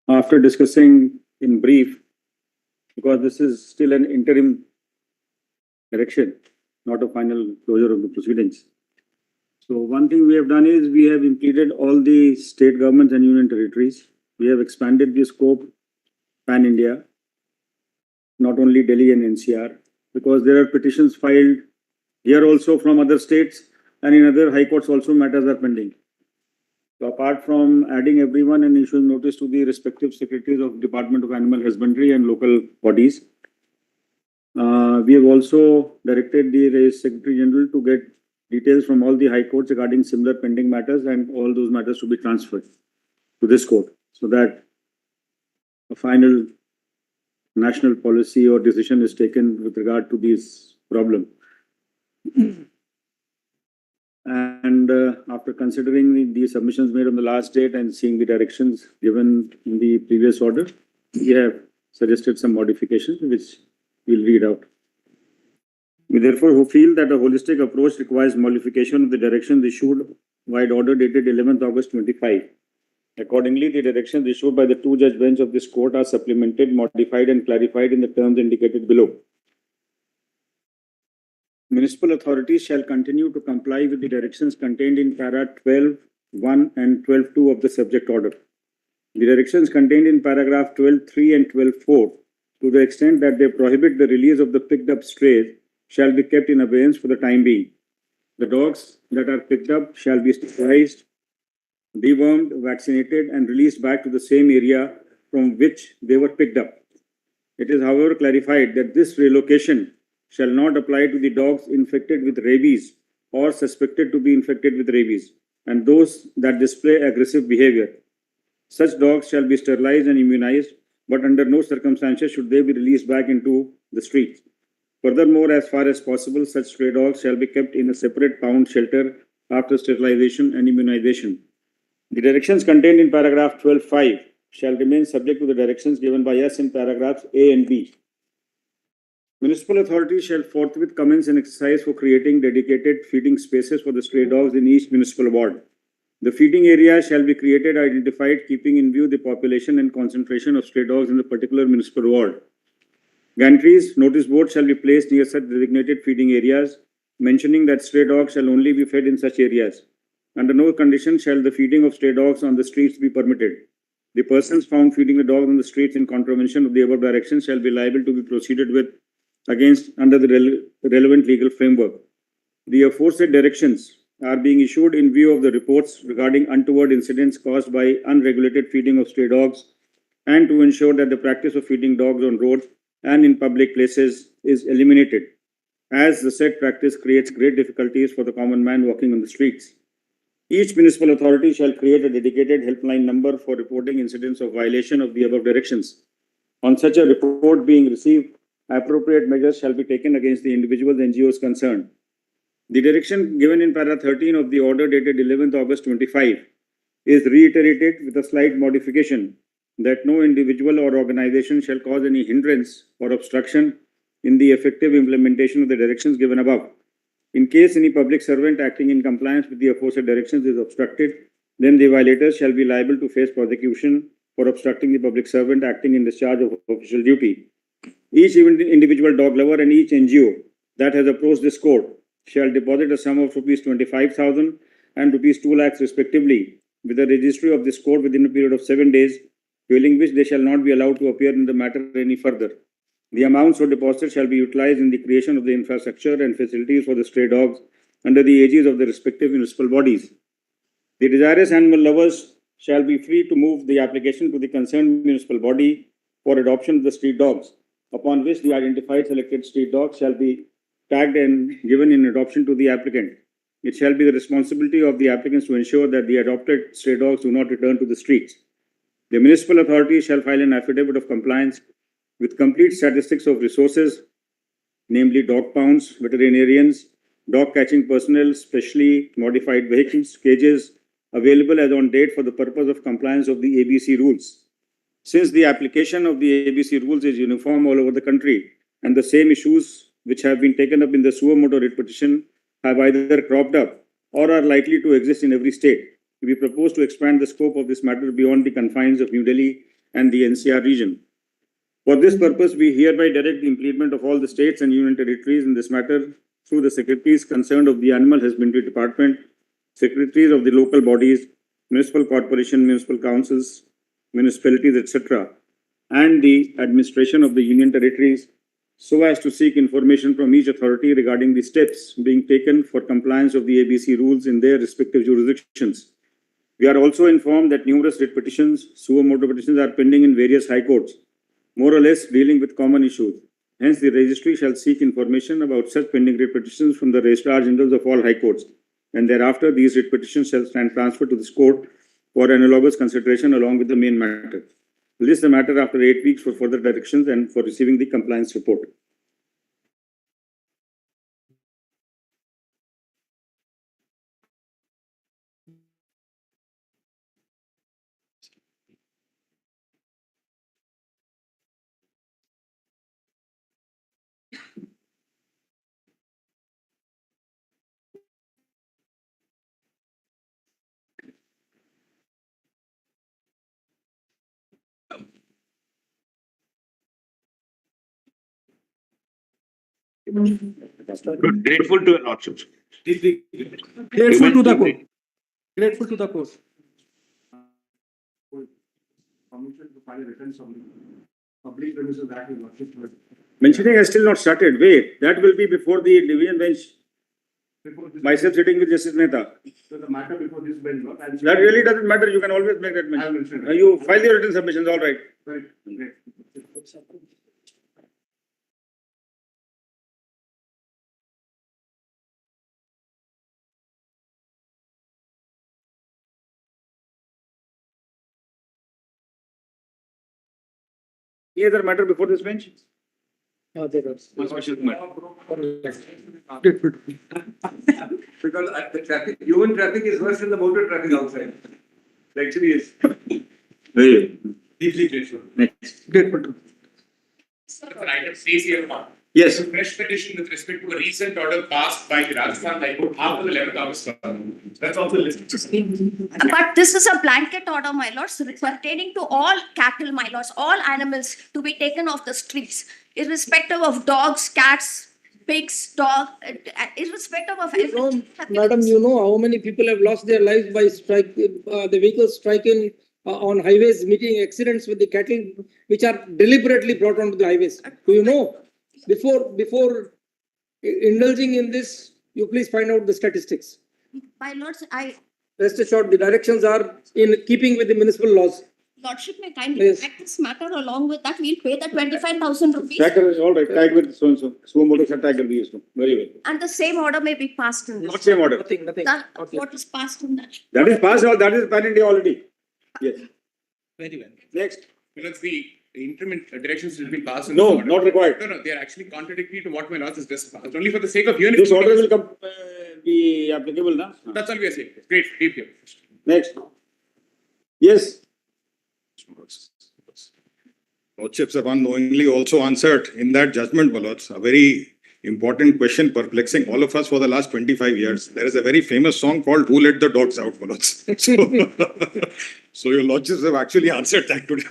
After discussing in brief, because this is still an interim direction, not a final closure of the proceedings. So one thing we have done is we have included all the state governments and union territories. We have expanded the scope pan-India, not only Delhi and NCR, because there are petitions filed here also from other states, and in other high courts also matters are pending. So apart from adding everyone and issuing notice to the respective secretaries of Department of Animal Husbandry and local bodies, we have also directed the Secretary General to get details from all the high courts regarding similar pending matters, and all those matters to be transferred to this court, so that a final national policy or decision is taken with regard to this problem. And after considering the submissions made on the last date and seeing the directions given in the previous order, we have suggested some modifications which we'll read out. We therefore feel that a holistic approach requires modification of the directions issued by order dated 11th August 25. Accordingly, the directions issued by the two-judge bench of this court are supplemented, modified, and clarified in the terms indicated below. Municipal authorities shall continue to comply with the directions contained in para 12.1 and 12.2 of the subject order. The directions contained in paragraph 12.3 and 12.4, to the extent that they prohibit the release of the picked up strays, shall be kept in abeyance for the time being. The dogs that are picked up shall be sterilized, dewormed, vaccinated, and released back to the same area from which they were picked up. It is, however, clarified that this relocation shall not apply to the dogs infected with rabies or suspected to be infected with rabies, and those that display aggressive behavior. Such dogs shall be sterilized and immunized, but under no circumstances should they be released back into the streets. Furthermore, as far as possible, such stray dogs shall be kept in a separate pound shelter after sterilization and immunization. The directions contained in paragraph 12.5 shall remain subject to the directions given by us in paragraphs A and B. Municipal authorities shall forthwith commence an exercise for creating dedicated feeding spaces for the stray dogs in each municipal ward. The feeding area shall be created, identified, keeping in view the population and concentration of stray dogs in the particular municipal ward. Gantries, notice boards shall be placed near such designated feeding areas, mentioning that stray dogs shall only be fed in such areas. Under no condition shall the feeding of stray dogs on the streets be permitted. The persons found feeding the dogs on the streets in contravention of the above directions shall be liable to be proceeded with against under the relevant legal framework. The aforesaid directions are being issued in view of the reports regarding untoward incidents caused by unregulated feeding of stray dogs, and to ensure that the practice of feeding dogs on roads and in public places is eliminated, as the said practice creates great difficulties for the common man walking on the streets. Each municipal authority shall create a dedicated helpline number for reporting incidents of violation of the above directions. On such a report being received, appropriate measures shall be taken against the individuals NGOs concerned. The direction given in para 13 of the order dated 11th August 25 is reiterated with a slight modification that no individual or organization shall cause any hindrance or obstruction in the effective implementation of the directions given above. In case any public servant acting in compliance with the aforesaid directions is obstructed, then the violators shall be liable to face prosecution for obstructing the public servant acting in discharge of official duty. Each individual dog lover and each NGO that has approached this court shall deposit a sum of rupees 25,000 and rupees 2 lakhs respectively with the registry of this court within a period of 7 days, failing which they shall not be allowed to appear in the matter any further. The amounts so deposited shall be utilized in the creation of the infrastructure and facilities for the stray dogs under the aegis of the respective municipal bodies. The desirous animal lovers shall be free to move the application to the concerned municipal body for adoption of the street dogs, upon which the identified selected street dogs shall be tagged and given in adoption to the applicant. It shall be the responsibility of the applicants to ensure that the adopted stray dogs do not return to the streets. The municipal authority shall file an affidavit of compliance with complete statistics of resources, namely dog pounds, veterinarians, dog catching personnel, specially modified vehicles, cages, available as on date for the purpose of compliance of the ABC rules. Since the application of the ABC rules is uniform all over the country, and the same issues which have been taken up in the suo motu writ petition have either cropped up or are likely to exist in every state, we propose to expand the scope of this matter beyond the confines of New Delhi and the NCR region. For this purpose, we hereby direct the implement of all the states and union territories in this matter through the secretaries concerned of the Animal Husbandry Department, secretaries of the local bodies, municipal corporation, municipal councils, municipalities, etc., and the administration of the union territories, so as to seek information from each authority regarding the steps being taken for compliance of the ABC rules in their respective jurisdictions. We are also informed that numerous writ petitions, suo motu petitions are pending in various high courts, more or less dealing with common issues. Hence, the registry shall seek information about such pending writ petitions from the registrars generals of all high courts, and thereafter these writ petitions shall stand transferred to this court for analogous consideration along with the main matter. List the matter after 8 weeks for further directions and for receiving the compliance report. Good. Grateful to your lordships. Grateful to the court. Grateful to the court. Mentioning has still not started. Wait, that will be before the division bench. Myself sitting with Justice Mehta. So the matter before this bench, no? That really doesn't matter. You can always make that I have mention. mentioned. You file your written submissions, all right. Right, great. Any other matter before this bench? Grateful. Because the traffic, human traffic is worse than the motor traffic outside. It actually is. Very Deeply grateful. Next. Grateful to. Item CCF1. Yes. Fresh petition with respect to a recent order passed by the Rajasthan High Court after the 11th August. That's also listed. But this is a blanket order, my lords, pertaining to all cattle, my lords, all animals to be taken off the streets, irrespective of dogs, cats, pigs, irrespective of everything. Madam, you know how many people have lost their lives by the vehicles striking on highways, meeting accidents with the cattle, which are deliberately brought onto the highways. Do you know? Before indulging in this, you please find out the statistics. My lords, Rest assured, the directions are in keeping with the municipal laws. lordship may kindly Yes. track this matter. Along with that, we'll pay the 25,000 rupees, Tagger is all right. Tag with so and so. Suo motu shall tag will be used. Very well. and the same order may be passed in Not this. same order. Nothing. That, Okay. what is passed in that? That is passed. That is pan India already. Yes. Very well. Next. Because the interim directions will be passed. in No, this order. not required. No, they are actually contradictory to what my lords has just passed. Only for the sake of unity. This order will come, be applicable, na? That's all we are saying. Great, deep here. Next. Yes. Lordships have unknowingly also answered in that judgment, Ballots, a very important question perplexing all of us for the last 25 years. There is a very famous song called Who Let the Dogs Out, Ballots. So your lordships have actually answered that today.